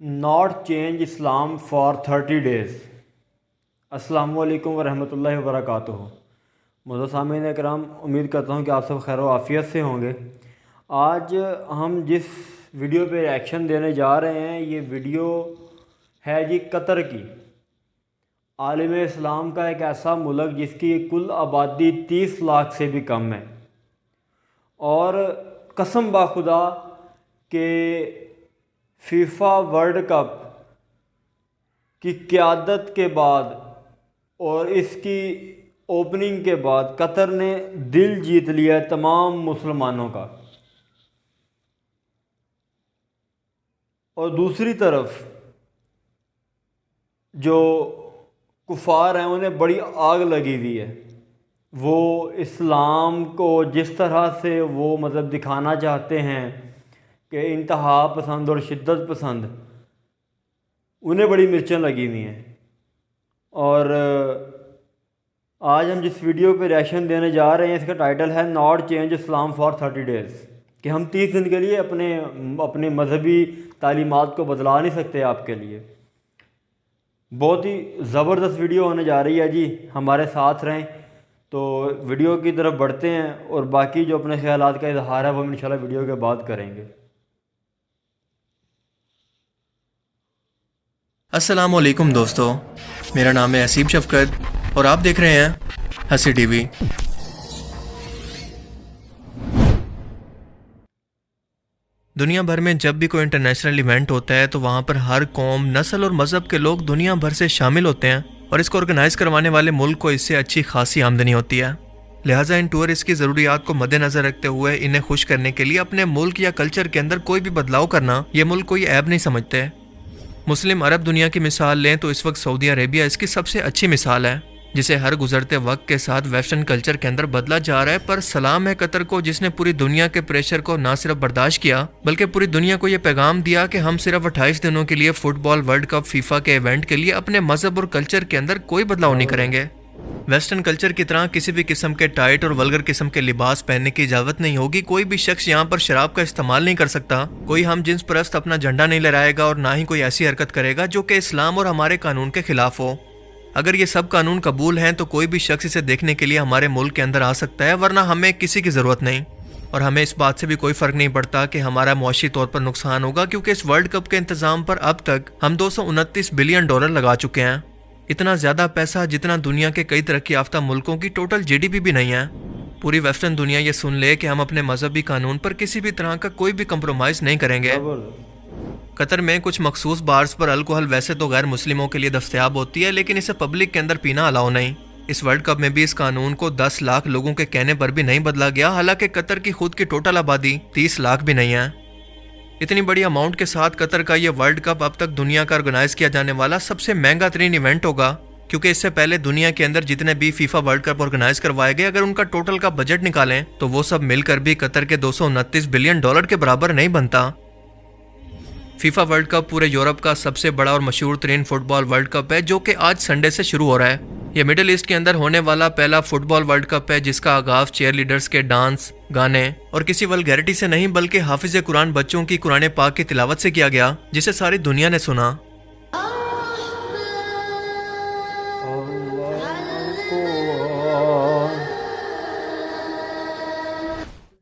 Not change Islam for 30 days. अस्सलामुअलैकुम वरहमतुल्लाहि वबरकातुहू। मुझे सामीन इकराम, उम्मीद करता हूँ कि आप सब खैर आफ़ियत से होंगे। आज हम जिस वीडियो पे रिएक्शन देने जा रहे हैं, ये वीडियो है जी कतर की। आलम इस्लाम का एक ऐसा मुल्क जिसकी कुल आबादी 30 लाख से भी कम है, और कसम बाखुदा के फीफा वर्ल्ड कप की क़यादत के बाद और इसकी ओपनिंग के बाद कतर ने दिल जीत लिया तमाम मुसलमानों का। और दूसरी तरफ जो कुफार हैं उन्हें बड़ी आग लगी हुई है। वो इस्लाम को जिस तरह से वो दिखाना चाहते हैं कि इंतहा पसंद और शिद्दत पसंद, उन्हें बड़ी मिर्चें लगी हुई हैं। और आज हम जिस वीडियो पे रिएक्शन देने जा रहे हैं, इसका टाइटल है not change Islam for 30 days. कि हम 30 दिन के लिए अपने मजहबी तालीमात को बदला नहीं सकते आपके लिए। बहुत ही ज़बरदस्त वीडियो होने जा रही है जी, हमारे साथ रहें। तो वीडियो की तरफ बढ़ते हैं और बाकी जो अपने ख्यालात का इजहार है वो हम इंशाल्लाह वीडियो के बाद करेंगे। अस्सलामुअलैकुम दोस्तों, मेरा नाम है असीब शफकत और आप देख रहे हैं हंसी टीवी। दुनिया भर में जब भी कोई इंटरनेशनल इवेंट होता है तो वहाँ पर हर कौम, नस्ल और मज़हब के लोग दुनिया भर से शामिल होते हैं और इसको ऑर्गेनाइज करवाने वाले मुल्क को इससे अच्छी खासी आमदनी होती है। लिहाजा इन टूरिस्ट की ज़रूरियात को मद्देनज़र रखते हुए इन्हें खुश करने के लिए अपने मुल्क या कल्चर के अंदर कोई भी बदलाव करना ये मुल्क कोई ऐब नहीं समझते। मुस्लिम अरब दुनिया की मिसाल लें तो इस वक्त सऊदी अरेबिया इसकी सबसे अच्छी मिसाल है, जिसे हर गुजरते वक्त के साथ वेस्टर्न कल्चर के अंदर बदला जा रहा है। पर सलाम है कतर को, जिसने पूरी दुनिया के प्रेशर को ना सिर्फ बर्दाश्त किया बल्कि पूरी दुनिया को यह पैगाम दिया कि हम सिर्फ 28 दिनों के लिए फुटबॉल वर्ल्ड कप फीफा के इवेंट के लिए अपने मजहब और कल्चर के अंदर कोई बदलाव नहीं करेंगे। वेस्टर्न कल्चर की तरह किसी भी किस्म के टाइट और वल्गर किस्म के लिबास पहनने की इजाजत नहीं होगी। कोई भी शख्स यहाँ पर शराब का इस्तेमाल नहीं कर सकता, कोई हम जिन्स परस्त अपना झंडा नहीं लहराएगा और ना ही कोई ऐसी हरकत करेगा जो कि इस्लाम और हमारे कानून के खिलाफ हो। अगर ये सब कानून कबूल हैं तो कोई भी शख्स इसे देखने के लिए हमारे मुल्क के अंदर आ सकता है, वरना हमें किसी की ज़रूरत नहीं। और हमें इस बात से भी कोई फ़र्क नहीं पड़ता कि हमारा मुआशी तौर पर नुकसान होगा, क्योंकि इस वर्ल्ड कप के इंतज़ाम पर अब तक हम $229 बिलियन लगा चुके हैं। इतना ज़्यादा पैसा जितना दुनिया के कई तरक्की याफ्ता मुल्कों की टोटल GDP भी नहीं है। पूरी वेस्टर्न दुनिया ये सुन ले कि हम अपने मजहबी कानून पर किसी भी तरह का कोई भी कंप्रोमाइज़ नहीं करेंगे। कतर में कुछ मखसूस बार्स पर अल्कोहल वैसे तो गैर मुस्लिमों के लिए दस्तयाब होती है, लेकिन इसे पब्लिक के अंदर पीना अलाउ नहीं। इस वर्ल्ड कप में भी इस कानून को 10 लाख लोगों के कहने पर भी नहीं बदला गया, हालांकि कतर की खुद की टोटल आबादी 30 लाख भी नहीं है। इतनी बड़ी अमाउंट के साथ कतर का ये वर्ल्ड कप अब तक दुनिया का ऑर्गेनाइज किया जाने वाला सबसे महंगा तरीन इवेंट होगा, क्योंकि इससे पहले दुनिया के अंदर जितने भी फीफा वर्ल्ड कप ऑर्गेनाइज करवाए गए, अगर उनका टोटल का बजट निकालें तो वो सब मिलकर भी कतर के $229 बिलियन के बराबर नहीं बनता। फीफा वर्ल्ड कप पूरे यूरोप का सबसे बड़ा और मशहूर तरीन फुटबॉल वर्ल्ड कप है, जो कि आज संडे से शुरू हो रहा है। यह मिडिल ईस्ट के अंदर होने वाला पहला फुटबॉल वर्ल्ड कप है, जिसका आगाज चेयर लीडर्स के डांस, गाने और किसी वल्गैरिटी से नहीं बल्कि हाफिज कुरान बच्चों की कुरान पाक की तिलावत से किया गया, जिसे सारी दुनिया ने सुना।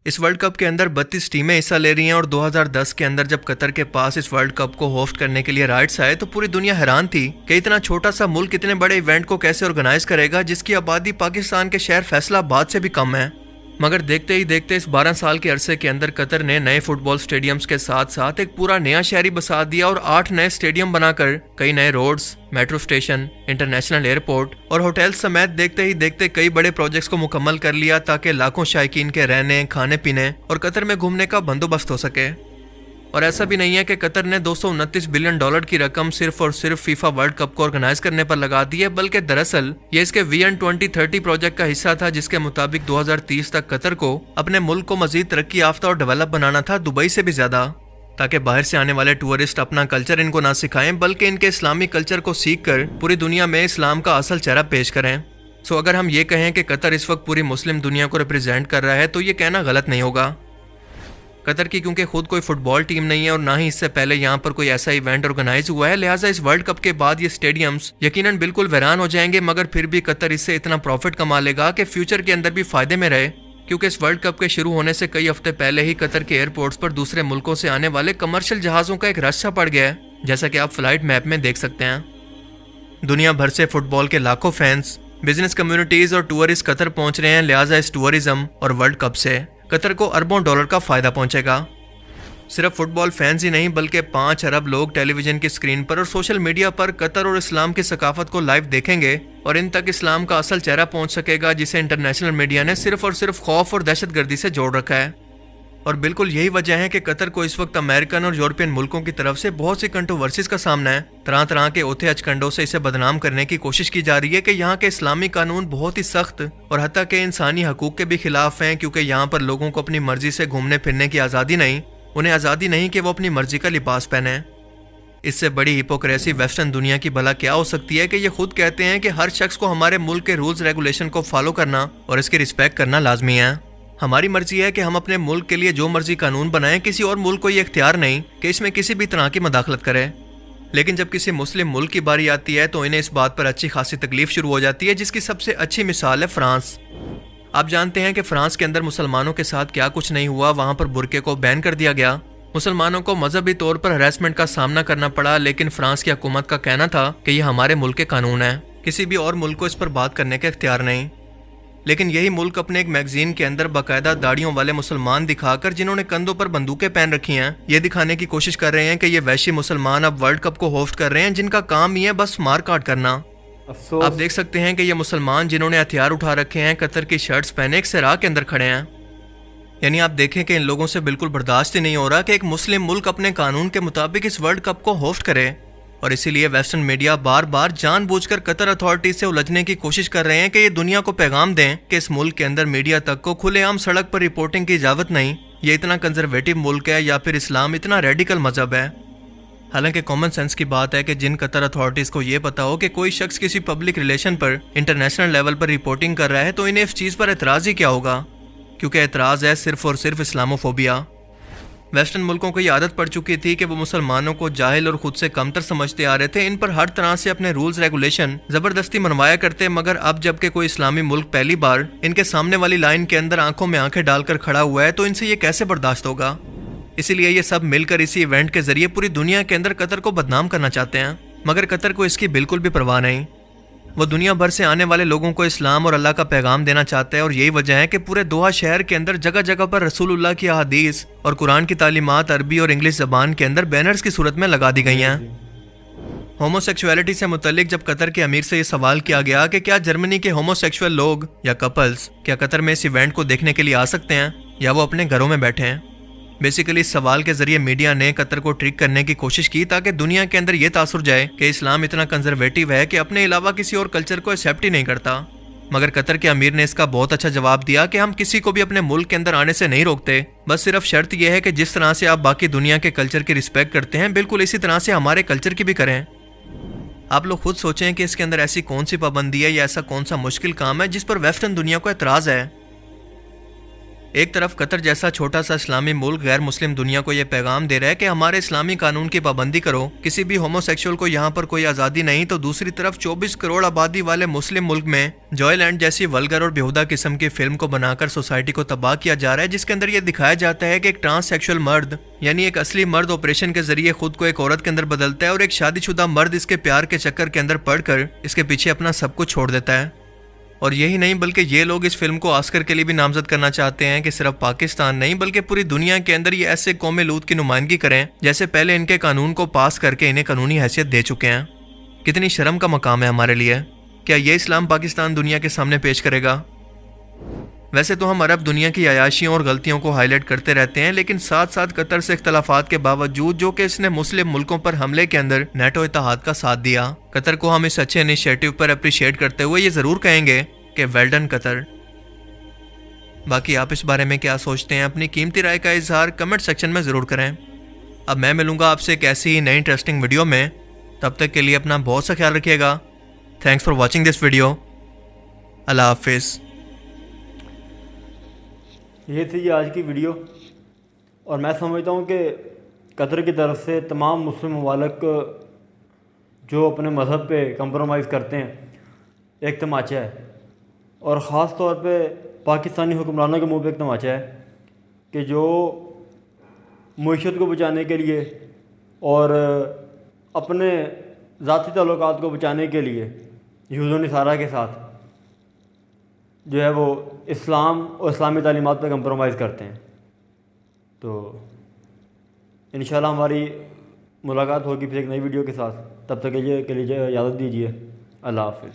इस वर्ल्ड कप के अंदर 32 टीमें हिस्सा ले रही हैं और 2010 के अंदर जब कतर के पास इस वर्ल्ड कप को होस्ट करने के लिए राइट्स आए तो पूरी दुनिया हैरान थी कि इतना छोटा सा मुल्क इतने बड़े इवेंट को कैसे ऑर्गेनाइज करेगा, जिसकी आबादी पाकिस्तान के शहर फैसलाबाद से भी कम है। मगर देखते ही देखते इस 12 साल के अरसे के अंदर कतर ने नए फुटबॉल स्टेडियम्स के साथ साथ एक पूरा नया शहर ही बसा दिया और 8 नए स्टेडियम बनाकर कई नए roads, metro station, international airport और होटल समेत देखते ही देखते कई बड़े प्रोजेक्ट्स को मुकम्मल कर लिया, ताकि लाखों शायकीन के रहने, खाने पीने और कतर में घूमने का बंदोबस्त हो सके। और ऐसा भी नहीं है कि कतर ने $229 बिलियन की रकम सिर्फ और सिर्फ फीफा वर्ल्ड कप को ऑर्गेनाइज करने पर लगा दी है, बल्कि दरअसल ये इसके विजन 2030 प्रोजेक्ट का हिस्सा था, जिसके मुताबिक 2030 तक कतर को अपने मुल्क को मजीद तरक्की याफ्ता और डेवलप बनाना था, दुबई से भी ज्यादा, ताकि बाहर से आने वाले टूरिस्ट अपना कल्चर इनको ना सिखाएं बल्कि इनके इस्लामी कल्चर को सीख कर पूरी दुनिया में इस्लाम का असल चेहरा पेश करें। सो अगर हम ये कहें कि कतर इस वक्त पूरी मुस्लिम दुनिया को रिप्रेजेंट कर रहा है तो ये कहना गलत नहीं होगा। कतर की क्योंकि खुद कोई फुटबॉल टीम नहीं है और ना ही इससे पहले यहाँ पर कोई ऐसा इवेंट ऑर्गेनाइज हुआ है, लिहाजा इस वर्ल्ड कप के बाद ये स्टेडियम्स यकीनन बिल्कुल वीरान हो जाएंगे। मगर फिर भी कतर इससे इतना प्रॉफिट कमा लेगा कि फ्यूचर के अंदर भी फायदे में रहे, क्योंकि इस वर्ल्ड कप के शुरू होने से कई हफ्ते पहले ही कतर के एयरपोर्ट्स पर दूसरे मुल्कों से आने वाले कमर्शियल जहाज़ों का एक रश सा पड़ गया है, जैसा कि आप फ्लाइट मैप में देख सकते हैं। दुनिया भर से फुटबॉल के लाखों फैंस, बिजनेस कम्युनिटीज और टूरिस्ट कतर पहुंच रहे हैं, लिहाजा इस टूरिज्म और वर्ल्ड कप से कतर को अरबों डॉलर का फायदा पहुंचेगा। सिर्फ फुटबॉल फैंस ही नहीं बल्कि 5 अरब लोग टेलीविजन की स्क्रीन पर और सोशल मीडिया पर कतर और इस्लाम की सकाफत को लाइव देखेंगे और इन तक इस्लाम का असल चेहरा पहुंच सकेगा, जिसे इंटरनेशनल मीडिया ने सिर्फ और सिर्फ खौफ और दहशतगर्दी से जोड़ रखा है। और बिल्कुल यही वजह है कि कतर को इस वक्त अमेरिकन और यूरोपियन मुल्कों की तरफ से बहुत सी कंट्रोवर्सीज का सामना है। तरह तरह के ओथे अचकंडों से इसे बदनाम करने की कोशिश की जा रही है कि यहाँ के इस्लामी कानून बहुत ही सख्त और हत्ता के इंसानी हकूक के भी खिलाफ हैं, क्योंकि यहाँ पर लोगों को अपनी मर्जी से घूमने फिरने की आज़ादी नहीं, उन्हें आज़ादी नहीं कि वो अपनी मर्जी का लिबास पहने। इससे बड़ी हिपोक्रेसी वेस्टर्न दुनिया की भला क्या हो सकती है कि ये खुद कहते हैं कि हर शख्स को हमारे मुल्क के रूल्स रेगुलेशन को फॉलो करना और इसकी रिस्पेक्ट करना लाजमी है। हमारी मर्जी है कि हम अपने मुल्क के लिए जो मर्जी कानून बनाएं, किसी और मुल्क को ये इख्तियार नहीं कि इसमें किसी भी तरह की मदाखलत करे। लेकिन जब किसी मुस्लिम मुल्क की बारी आती है तो इन्हें इस बात पर अच्छी खासी तकलीफ शुरू हो जाती है, जिसकी सबसे अच्छी मिसाल है फ्रांस। आप जानते हैं कि फ्रांस के अंदर मुसलमानों के साथ क्या कुछ नहीं हुआ। वहां पर बुरके को बैन कर दिया गया, मुसलमानों को मजहबी तौर पर हरासमेंट का सामना करना पड़ा, लेकिन फ्रांस की हुकूमत का कहना था कि यह हमारे मुल्क के कानून है, किसी भी और मुल्क को इस पर बात करने का इख्तियार नहीं। लेकिन यही मुल्क अपने एक मैगजीन के अंदर बाकायदा दाढ़ियों वाले मुसलमान दिखाकर, जिन्होंने कंधों पर बंदूकें पहन रखी हैं, ये दिखाने की कोशिश कर रहे हैं कि ये वैशी मुसलमान अब वर्ल्ड कप को होस्ट कर रहे हैं, जिनका काम ही है बस मार काट करना। आप देख सकते हैं कि ये मुसलमान जिन्होंने हथियार उठा रखे हैं कतर की शर्ट्स पहने एक सराह के अंदर खड़े हैं। यानी आप देखें कि इन लोगों से बिल्कुल बर्दाश्त ही नहीं हो रहा कि एक मुस्लिम मुल्क अपने कानून के मुताबिक इस वर्ल्ड कप को होस्ट करे। और इसीलिए वेस्टर्न मीडिया बार बार जानबूझकर कतर अथॉरिटी से उलझने की कोशिश कर रहे हैं कि ये दुनिया को पैगाम दें कि इस मुल्क के अंदर मीडिया तक को खुलेआम सड़क पर रिपोर्टिंग की इजाज़त नहीं, ये इतना कंजर्वेटिव मुल्क है या फिर इस्लाम इतना रेडिकल मजहब है। हालांकि कॉमन सेंस की बात है कि जिन कतर अथॉरिटीज़ को ये पता हो कि कोई शख्स किसी पब्लिक रिलेशन पर इंटरनेशनल लेवल पर रिपोर्टिंग कर रहा है तो इन्हें इस चीज़ पर एतराज़ ही क्या होगा, क्योंकि एतराज़ है सिर्फ और सिर्फ इस्लामोफोबिया। वेस्टर्न मुल्कों को ये आदत पड़ चुकी थी कि वो मुसलमानों को जाहिल और खुद से कमतर समझते आ रहे थे, इन पर हर तरह से अपने रूल्स रेगुलेशन ज़बरदस्ती मनवाया करते, मगर अब जबकि कोई इस्लामी मुल्क पहली बार इनके सामने वाली लाइन के अंदर आंखों में आंखें डालकर खड़ा हुआ है तो इनसे ये कैसे बर्दाश्त होगा। इसीलिए ये सब मिलकर इसी इवेंट के जरिए पूरी दुनिया के अंदर कतर को बदनाम करना चाहते हैं, मगर कतर को इसकी बिल्कुल भी परवाह नहीं। वो दुनिया भर से आने वाले लोगों को इस्लाम और अल्लाह का पैगाम देना चाहता है और यही वजह है कि पूरे दोहा शहर के अंदर जगह जगह पर रसूलुल्लाह की अहादीस और कुरान की तालीमात अरबी और इंग्लिश ज़बान के अंदर बैनर्स की सूरत में लगा दी गई हैं। होमोसेक्सुअलिटी से मुतल्लिक जब कतर के अमीर से ये सवाल किया गया कि क्या जर्मनी के होमोसेक्सुअल लोग या कपल्स क्या कतर में इस इवेंट को देखने के लिए आ सकते हैं या वो अपने घरों में बैठे हैं। बेसिकली इस सवाल के जरिए मीडिया ने कतर को ट्रिक करने की कोशिश की ताकि दुनिया के अंदर ये तासुर जाए कि इस्लाम इतना कंजर्वेटिव है कि अपने अलावा किसी और कल्चर को एक्सेप्ट ही नहीं करता। मगर कतर के अमीर ने इसका बहुत अच्छा जवाब दिया कि हम किसी को भी अपने मुल्क के अंदर आने से नहीं रोकते, बस सिर्फ शर्त यह है कि जिस तरह से आप बाकी दुनिया के कल्चर की रिस्पेक्ट करते हैं बिल्कुल इसी तरह से हमारे कल्चर की भी करें। आप लोग खुद सोचें कि इसके अंदर ऐसी कौन सी पाबंदी है या ऐसा कौन सा मुश्किल काम है जिस पर वेस्टर्न दुनिया को एतराज़ है। एक तरफ कतर जैसा छोटा सा इस्लामी मुल्क गैर मुस्लिम दुनिया को यह पैगाम दे रहा है कि हमारे इस्लामी कानून की पाबंदी करो, किसी भी होमोसेक्सुअल को यहाँ पर कोई आज़ादी नहीं, तो दूसरी तरफ 24 करोड़ आबादी वाले मुस्लिम मुल्क में जॉयलैंड जैसी वल्गर और बेहुदा किस्म की फिल्म को बनाकर सोसाइटी को तबाह किया जा रहा है, जिसके अंदर यह दिखाया जाता है कि एक ट्रांससेक्सुअल मर्द यानी एक असली मर्द ऑपरेशन के जरिए खुद को एक औरत के अंदर बदलता है और एक शादीशुदा मर्द इसके प्यार के चक्कर के अंदर पड़कर इसके पीछे अपना सब कुछ छोड़ देता है। और यही नहीं बल्कि ये लोग इस फिल्म को ऑस्कर के लिए भी नामजद करना चाहते हैं कि सिर्फ पाकिस्तान नहीं बल्कि पूरी दुनिया के अंदर ये ऐसे कौमे लूत की नुमाइंदगी करें जैसे पहले इनके कानून को पास करके इन्हें कानूनी हैसियत दे चुके हैं। कितनी शर्म का मकाम है हमारे लिए। क्या ये इस्लाम पाकिस्तान दुनिया के सामने पेश करेगा? वैसे तो हम अरब दुनिया की अयाशियों और गलतियों को हाईलाइट करते रहते हैं, लेकिन साथ साथ कतर से इख्तलाफात के बावजूद जो कि इसने मुस्लिम मुल्कों पर हमले के अंदर नेटो इत्तेहाद का साथ दिया, कतर को हम इस अच्छे इनिशिएटिव पर अप्रिशिएट करते हुए ये ज़रूर कहेंगे कि वेल डन कतर। बाकी आप इस बारे में क्या सोचते हैं? अपनी कीमती राय का इजहार कमेंट सेक्शन में ज़रूर करें। अब मैं मिलूंगा आपसे एक ऐसी ही नई इंटरेस्टिंग वीडियो में, तब तक के लिए अपना बहुत सा ख्याल रखिएगा। Thanks for watching this video. Allah हाफिज़। ये थी आज की वीडियो। और मैं समझता हूँ कि कतर की तरफ से तमाम मुस्लिम ममालिक जो अपने मज़हब पे कंप्रोमाइज़ करते हैं एक तमाचा है। और ख़ास तौर पे पाकिस्तानी हुक्मरानों के मुंह पे एक तमाचा है कि जो मईशत को बचाने के लिए और अपने ज़ाती ताल्लुकात को बचाने के लिए यहूद व नसारा के साथ जो है वो इस्लाम और इस्लामी तालीमात पे कंप्रोमाइज़ करते हैं। तो इंशाल्लाह हमारी मुलाकात होगी फिर एक नई वीडियो के साथ। तब तक के लिए इजाज़त दीजिए। अल्लाह हाफ़िज़।